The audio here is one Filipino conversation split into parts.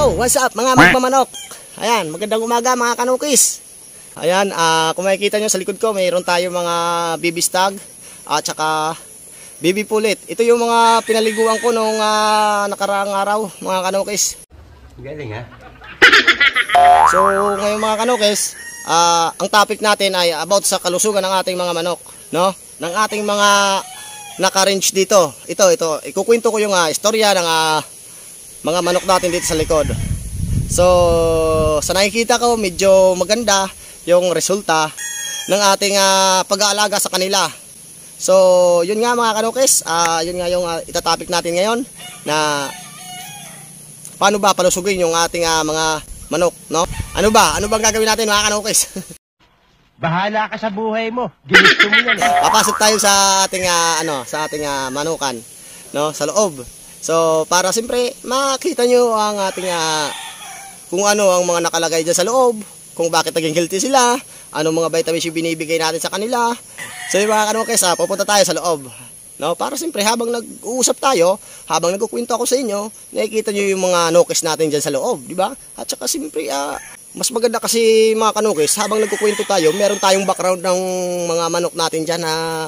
Yo, what's up mga magmamanok? Ayan, magandang umaga mga kanukis. Ayan, kung makikita nyo sa likod ko, mayroon tayo mga baby stag at saka baby pulit. Ito yung mga pinaliguan ko nung nakaraang araw mga kanukis. Galing ha? So ngayon mga kanukis, ang topic natin ay about sa kalusugan ng ating mga manok, no? Ng ating mga naka-range dito. Ito, ikukwento ko yung istorya ng mga manok natin dito sa likod. So, sa nakikita ko, medyo maganda yung resulta ng ating pag-aalaga sa kanila. So, yun nga mga kanukis, yun nga yung itatopic natin ngayon na paano ba palusugin yung ating mga manok, no? Ano bang gagawin natin mga kanukis? Bahala ka sa buhay mo. Ginusto mo yan. Papasok tayo sa ating sa ating manukan, no, sa loob. So, para siyempre makita nyo ang ating kung ano ang mga nakalagay dyan sa loob, kung bakit naging healthy sila, anong mga vitamins yung binibigay natin sa kanila. So, yung mga kanukis, pupunta tayo sa loob. No, para siyempre habang nag-uusap tayo, habang nagkukwento ako sa inyo, nakikita nyo yung mga nukis natin dyan sa loob, di ba? At saka siyempre, mas maganda kasi mga kanukis, habang nagkukwento tayo, meron tayong background ng mga manok natin dyan na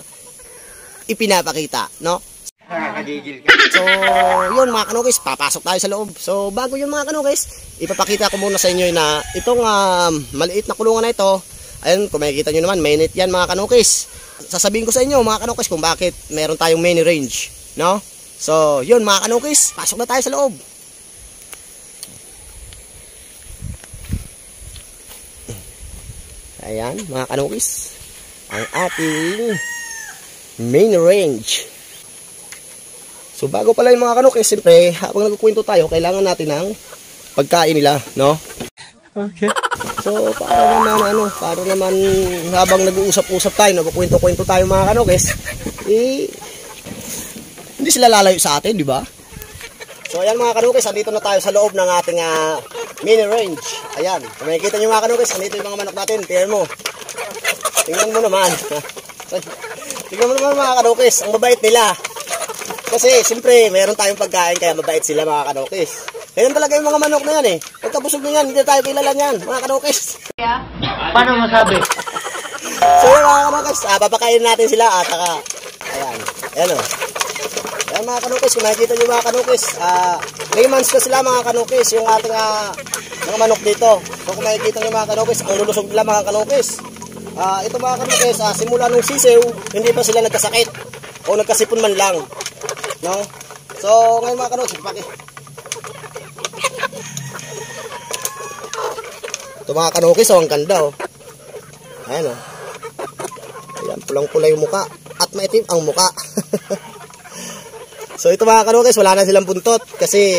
ipinapakita, no? Nakakagigil ka. So, yun mga kanukis, papasok tayo sa loob. So, bago yun mga kanukis, ipapakita ko muna sa inyo na itong maliit na kulungan na ito, ayun, kung makikita nyo naman, mainit yan mga kanukis. Sasabihin ko sa inyo mga kanukis kung bakit meron tayong mini range, no? So, yun mga kanukis, pasok na tayo sa loob. Ayan mga kanukis, ang ating main range. So bago pala yung mga kanukis, siyempre habang nagkukwento tayo, kailangan natin ng pagkain nila, no? Okay. So para naman habang nag-uusap-usap tayo, nagkukwento-kwento tayo mga kanukis, hindi sila lalayo sa atin, di ba? So ayan mga kanukis, andito na tayo sa loob ng ating mini range. Ayan, kung makikita nyo mga kanukis, andito yung mga manok natin, tingnan mo. Tingnan mo naman. Tingnan mo naman mga kanukis, ang mabait nila. Kasi siyempre mayroon tayong pagkain kaya mabait sila mga kanukis. Ganyan talaga yung mga manok na yan Pagkabusog na yan, hindi tayo kilala niyan mga kanukis. Paano masabi? So yun mga kanukis, papakainin natin sila at saka, ayan o. Ayan mga kanukis, kung nakikita nyo mga kanukis, 3 months na sila mga kanukis, yung ating mga manok dito. So kung nakikita nyo mga kanukis, ang lulusog nila mga kanukis. Ito mga kanukis, simula nung sisiw, hindi pa sila nagkasakit o nagkasipon man lang, no? So ngayon mga kanukis, ito mga kanukis, ang ganda ayan ayan, pulang-pula yung muka at maitim ang muka. So ito mga kanukis, wala na silang buntot kasi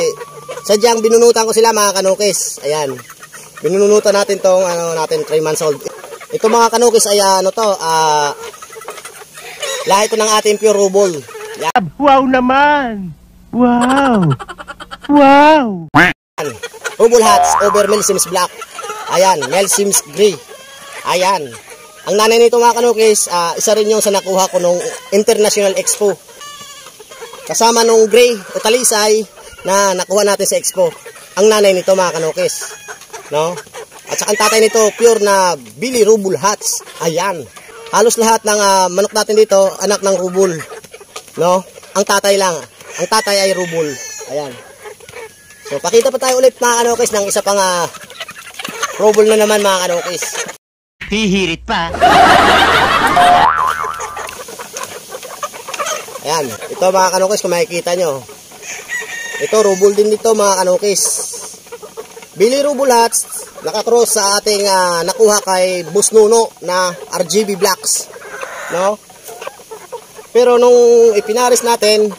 sadyang binunutan ko sila mga kanukis. Ayan, binunutan natin tong 3 months old. Ito mga kanukis ay lahi ko ng ating pure rubol. Wow naman! Wow! Wow! Rubol hats over Milsims black. Ayan, Milsims gray. Ayan. Ang nanay nito mga kanukis, isa rin yung sa nakuha ko nung International Expo. Kasama nung gray o talisay na nakuha natin sa Expo. Ang nanay nito mga kanukis, no? At saka ang tatay nito pure na Billy Rubul Hats. Ayan. Halos lahat ng manok natin dito anak ng rubul, no? Ang tatay lang. Ang tatay ay rubul. Ayan. So pakita pa tayo ulit mga kanukis ng isa pang rubul na naman mga kanukis. Hihirit pa. Ayan, ito mga kanukis kung makikita nyo. Ito, rubul din dito mga kanukis. Billy Rubul Hats, nakakross sa ating nakuha kay Boss Nuno na RGB Blacks, no? Pero nung ipinaris natin,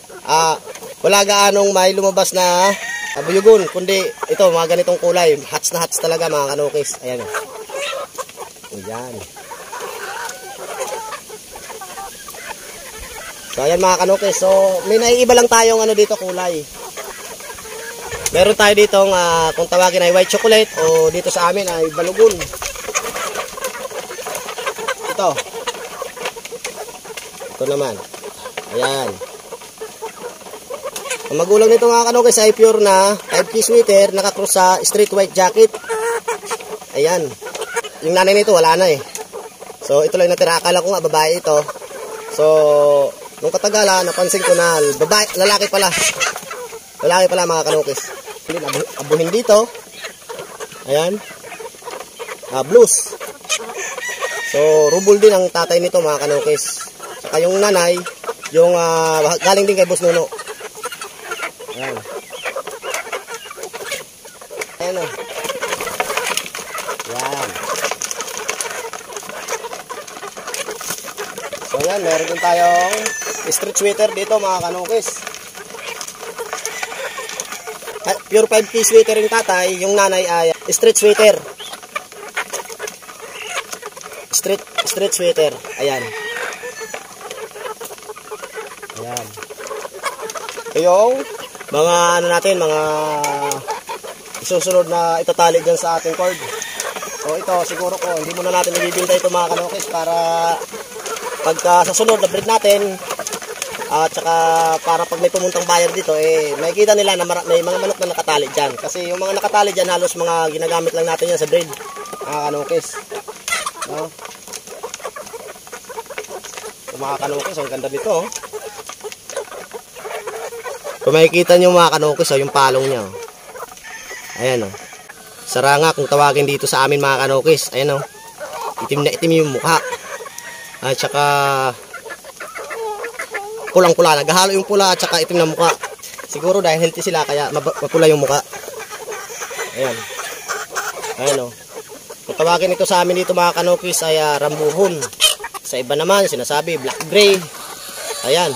wala gaanong may lumabas na buyugon, kundi ito, mga ganitong kulay. Hats na hats talaga mga kanukis. Ayan. Ayan. So ayan mga kanukis, so may naiiba lang tayong dito kulay. Meron tayo ditong kung tawagin ay white chocolate o dito sa amin ay balugon. Ito naman. Ayan. Ang magulang nito mga kanukis ay pure na 5K sweater, nakakross sa straight white jacket. Ayan. Yung nanay nito wala na eh. So ito lang natira. Akala ko nga babae ito. So nung katagalan napansin ko na babae, lalaki pala. Lalaki pala mga kanukis. Abuhin dito. Ayan. Blues. So rubble din ang tatay nito mga kanukis. Saka yung nanay, yung galing din kay Boss Nuno. Ayan. Ayan o. Ayan. So yan, meron din tayong street sweater dito mga kanukis. Pure 5K sweater yung tatay, yung nanay ay street sweater. Street sweater. Ayan. Ayan. Ito yung mga ano natin, mga isusunod na itatali dyan sa ating cord. So ito siguro ko hindi muna natin ibibinta ito mga kanukis para pagka sa sunod na breed natin at saka para pag may pumuntang buyer dito makikita nila na may mga manok na nakatali dyan. Kasi yung mga nakatali dyan halos mga ginagamit lang natin yan sa breed mga kanukis. No? So, mga kanukis, ang ganda dito. Kung makikita nyo mga kanukis, yung palong niya. Ayan o. Saranga kung tawagin dito sa amin mga kanukis. Ayan o. Itim na itim yung mukha. At saka pulang-pula. Naghahalo yung pula at saka itim na mukha. Siguro dahil healthy sila kaya mapula yung mukha. Ayan. Ayan o. Kung tawagin ito sa amin dito mga kanukis ay rambuhon. Sa iba naman sinasabi black gray. Ayan.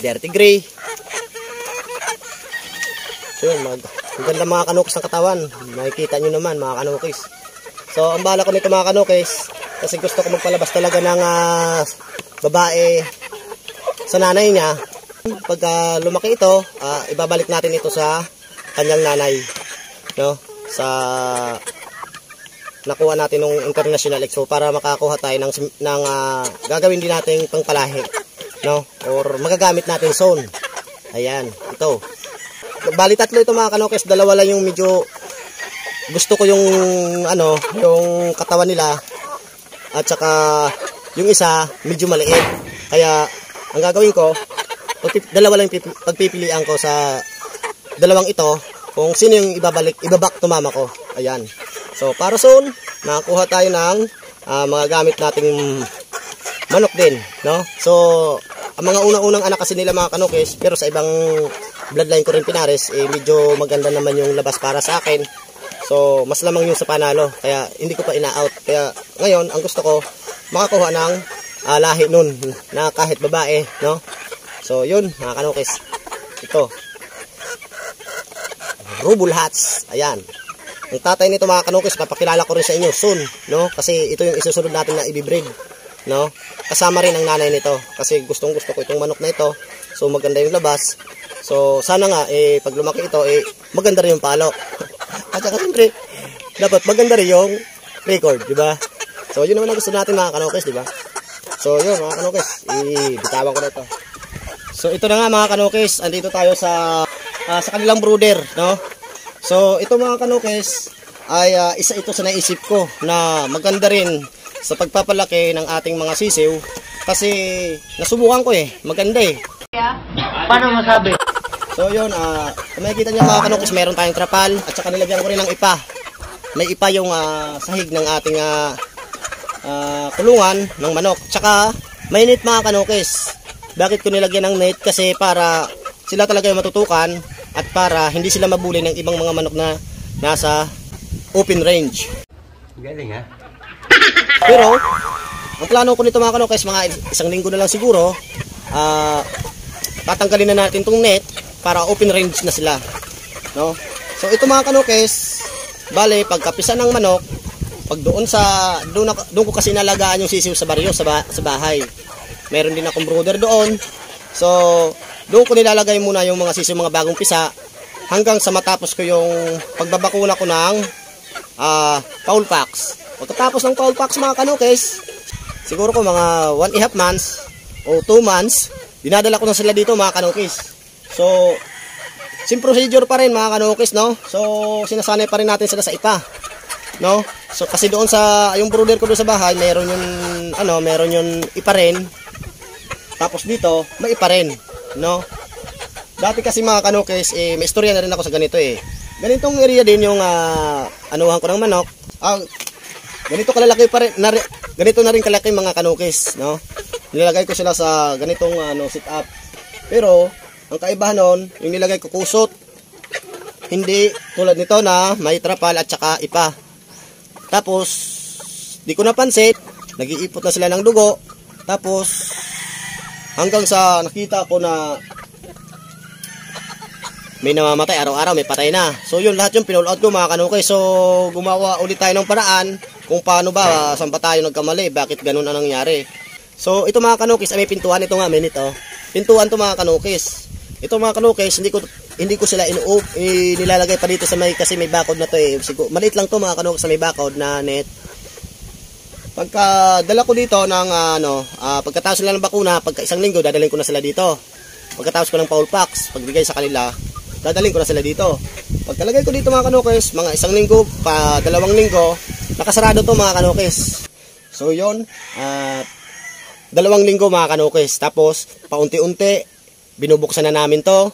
Dirty gray. So yun, maganda mga kanukis ng katawan. Makikita nyo naman mga kanukis. So ang bala ko nito mga kanukis, kasi gusto ko magpalabas talaga ng babae sa nanay niya. Pag lumaki ito, ibabalik natin ito sa kanyang nanay, no? Sa nakuha natin ng International Expo para makakuha tayo ng gagawin din nating pangpalahi, no? Or magagamit natin zone. Ayan, ito. Bali tatlo ito mga kanukis, dalawa lang yung medyo gusto ko yung yung katawan nila at saka yung isa medyo maliit. Kaya ang gagawin ko, dalawa lang pagpipilian ko sa dalawang ito kung sino yung ibabak to mama ko. Ayan. So para soon, nakakuha tayo ng mga gamit nating manok din, no? So ang mga unang-unang anak kasi nila mga kanukis, pero sa ibang bloodline ko rin pinares, medyo maganda naman yung labas para sa akin. So mas lamang yung sa panalo, kaya hindi ko pa ina-out. Kaya ngayon ang gusto ko makakuha ng lahi nun na kahit babae, no? So yun mga kanukis, ito Rubble Hats. Ayan. Ang tatay nito mga kanukis, papakilala ko rin sa inyo soon, no? Kasi ito yung isusunod natin na i-breed, no? Kasama rin ang nanay nito kasi gustong-gusto ko itong manok na ito. So maganda yung labas. So sana nga pag lumaki ito maganda rin yung palo. At saka siyempre dapat maganda rin yung record, di ba? So yun naman ang gusto natin mga kanukis, di ba? So yun mga kanukis, bitawan ko na ito. So ito na nga mga kanukis, andito tayo sa kanilang brooder, no? So ito mga kanukis ay isa ito sa naisip ko na maganda rin sa pagpapalaki ng ating mga sisiw kasi nasubukan ko maganda Paano masabi? So yun, kung makikita nyo mga kanukis, meron tayong trapal at saka nilagyan ko rin ng ipa. May ipa yung sahig ng ating kulungan ng manok. Tsaka may net mga kanukis. Bakit ko nilagyan ng net? Kasi para sila talaga yung matutukan at para hindi sila mabuli ng ibang mga manok na nasa open range. Galing ha? Pero ang plano ko nito mga kanukis, mga isang linggo na lang siguro, tatanggalin na natin tong net para open range na sila, no? So ito mga kanukis, bale pagkapisa ng manok, pag doon ko kasi nalagaan yung sisiw sa baryo, sa bahay. Meron din akong brooder doon. So doon ko nilalagay muna yung mga sisiw, mga bagong pisa, hanggang sa matapos ko yung pagbabakuna ko ng fowl pox. Pagkatapos ng fowl pox mga kanukis, siguro ko mga 1.5 months o 2 months, dinadala ko na sila dito mga kanukis. So, same procedure pa rin mga kanukis, no? So, sinasanay pa rin natin sila sa ipa, no? So, kasi doon sa, yung brother ko doon sa bahay, meron yung, meron yung ipa rin. Tapos dito, may ipa rin, no? Dati kasi mga kanukis, may istorya na rin ako sa ganito Ganitong area din yung, anuhan ko ng manok. Ganito kalalaki pa rin, ganito na rin kalaki mga kanukis, no? Nilagay ko sila sa ganitong, sit-up. Pero, ang kaibahan nun, yung nilagay ko kusot. Hindi tulad nito na may trapal at saka ipa. Tapos, di ko napansin, nag-iipot na sila ng dugo. Tapos, hanggang sa nakita ko na may namamatay, araw-araw may patay na. So yun, lahat yung pinull out ko mga kanukay. So, gumawa ulit tayo ng paraan kung paano ba, saan ba tayo nagkamali, bakit ganun ang nangyari. So, ito mga kanukis, may pintuan. Ito nga, minute pintuan to mga kanukis. Ito mga kanukis, hindi ko sila nilalagay pa dito sa may, kasi may bakod na to Siguro, maliit lang to mga kanukis sa may bakod na net. Pagka dala ko dito ng pagkatapos nila ng bakuna, pagka isang linggo, dadalhin ko na sila dito. Pagkatapos ko ng fowl packs, pagbigay sa kanila, dadalhin ko na sila dito. Pagkalagay ko dito mga kanukis, mga isang linggo, pa 2 linggo, nakasarado to mga kanukis. So yun, 2 linggo mga kanukis. Tapos, paunti-unti, binubuksan na namin to.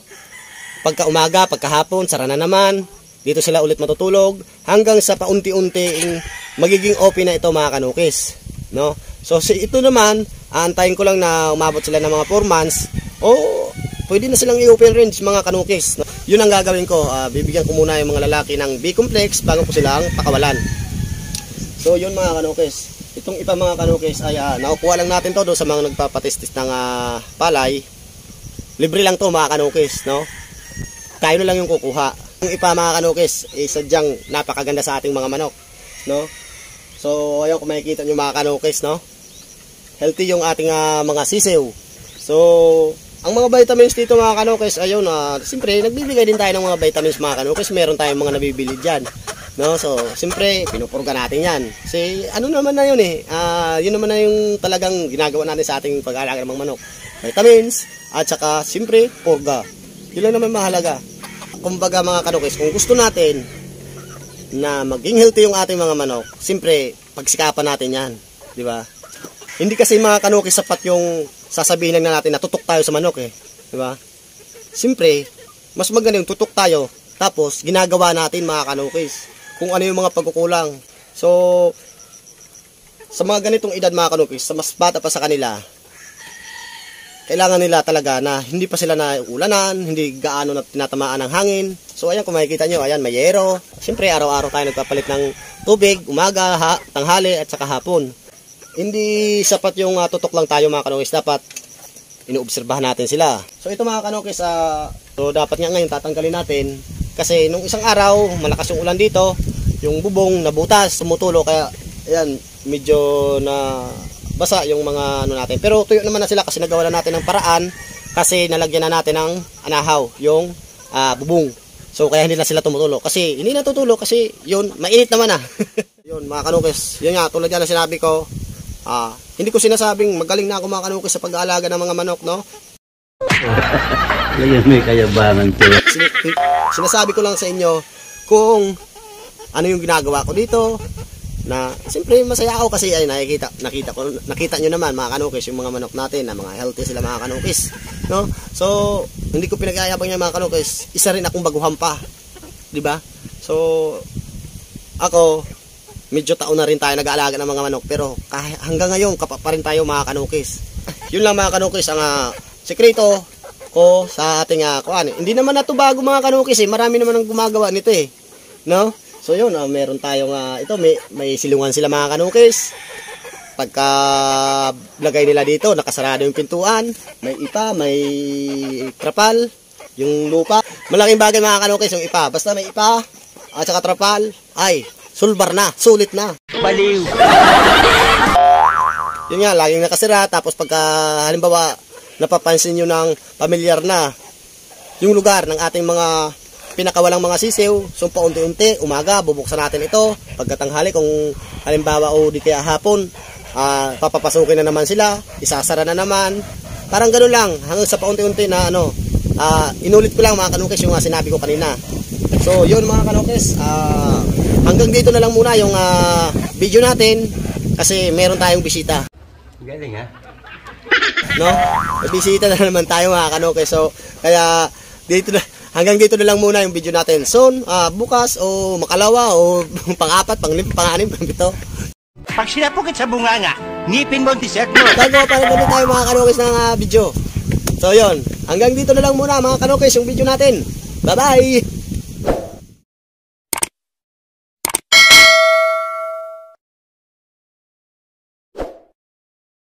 Pagka umaga, pagkahapon, sara na naman. Dito sila ulit matutulog. Hanggang sa paunti-unti magiging open na ito mga kanukis. No? So ito naman, aantayin ko lang na umabot sila ng mga 4 months. O pwede na silang i-open range mga kanukis. No? Yun ang gagawin ko. Bibigyan ko muna yung mga lalaki ng B-complex bago ko silang pakawalan. So yun mga kanukis. Itong ipa mga kanukis ay nakukuha lang natin to doon sa mga nagpapatestis ng palay. Libre lang to mga kanukis, no? Tayo na lang yung kukuha. Yung ipa mga kanukis, sadyang napakaganda sa ating mga manok, no? So, ayun kung makikita nyo mga kanukis, no? Healthy yung ating mga sisiw. So, ang mga vitamins dito mga kanukis, ayun, siyempre, nagbibigay din tayo ng mga vitamins mga kanukis. Meron tayong mga nabibili dyan, no? So, siyempre, pinupurga natin yan. Kasi, ano naman na yun yun naman na yung talagang ginagawa natin sa ating pag-aalaga ng mga manok. Vitamins, at saka, siyempre, purga. Yun lang naman mahalaga. Kumbaga mga kanukis, kung gusto natin na maging healthy yung ating mga manok, siyempre, pagsikapan natin yan. Di ba? Hindi kasi mga kanukis sapat yung sasabihin lang na natin na tutok tayo sa manok Di ba? Siyempre, mas maganda yung tutok tayo, tapos ginagawa natin mga kanukis kung ano yung mga pagkukulang. So, sa mga ganitong edad mga kanukis, sa mas bata pa sa kanila, kailangan nila talaga na hindi pa sila naulanan, hindi gaano na tinatamaan ng hangin. So ayan kung makikita nyo, ayan may yero. Siyempre araw-araw tayo nagpapalit ng tubig, umaga, tanghali at saka hapon. Hindi sapat yung tutok lang tayo mga kanukis, dapat inuobserbahan natin sila. So ito mga kanukis, so dapat nga ngayon tatanggalin natin. Kasi nung isang araw, malakas yung ulan dito, yung bubong nabutas, tumutulo, kaya ayan, medyo na basa yung mga natin. Pero tuyo naman na sila kasi nagawa na natin ng paraan kasi nalagyan na natin ng anahaw, yung bubong. So kaya hindi na sila tumutulo. Kasi hindi natutulo kasi yun, mainit naman Yun mga kanukis, yun nga, tulad yan na sinabi ko, hindi ko sinasabing magaling na ako mga kanukis sa pag-aalaga ng mga manok, no? Ngayon may kayabangan to. Sinasabi ko lang sa inyo kung ano yung ginagawa ko dito, na siyempre masaya ako kasi ay nakita nyo naman mga kanukis yung mga manok natin na mga healthy sila mga kanukis, no? So hindi ko pinag-aayabang niya mga kanukis, isa rin akong baguhan pa, di ba? So ako medyo taon na rin tayo nag-aalaga ng mga manok, pero hanggang ngayon kapa pa rin tayo mga kanukis. Yun lang mga kanukis ang sekreto ko sa ating kuan. Hindi naman na to bago mga kanukis marami naman ang gumagawa nito no? So yun, meron tayong ito may silungan sila mga kanukis. Pagka lagay nila dito, nakasarado yung pintuan, may ipa, may trapal, yung lupa. Malaking bagay mga kanukis yung ipa. Basta may ipa at saka trapal, ay sulbar na, sulit na. Baliw. Yun nga, laging nakasira. Tapos pagka halimbawa napapansin nyo ng pamilyar na yung lugar ng ating mga pinakawalang mga sisiw, so paunti-unti, umaga, bubuksan natin ito. Pagkatanghali, kung halimbawa o di kaya hapon, papapasukin na naman sila, isasara na naman. Parang gano'n lang, hanggang sa paunti-unti na inulit ko lang mga kanukis yung sinabi ko kanina. So yun mga kanukis, hanggang dito na lang muna yung video natin kasi meron tayong bisita. Galing ha? No? May bisita na naman tayo mga kanukis. So kaya hanggang dito na lang muna yung video natin. Soon, bukas o makalawa o pang-apat, pang-anim, pang-pito. Pag sinapukit sa bunganga, ngipin mo ang t-shirt mo. Gagawa pa rin kami tayo mga kanukis ng video. So yun, hanggang dito na lang muna mga kanukis yung video natin. Bye-bye!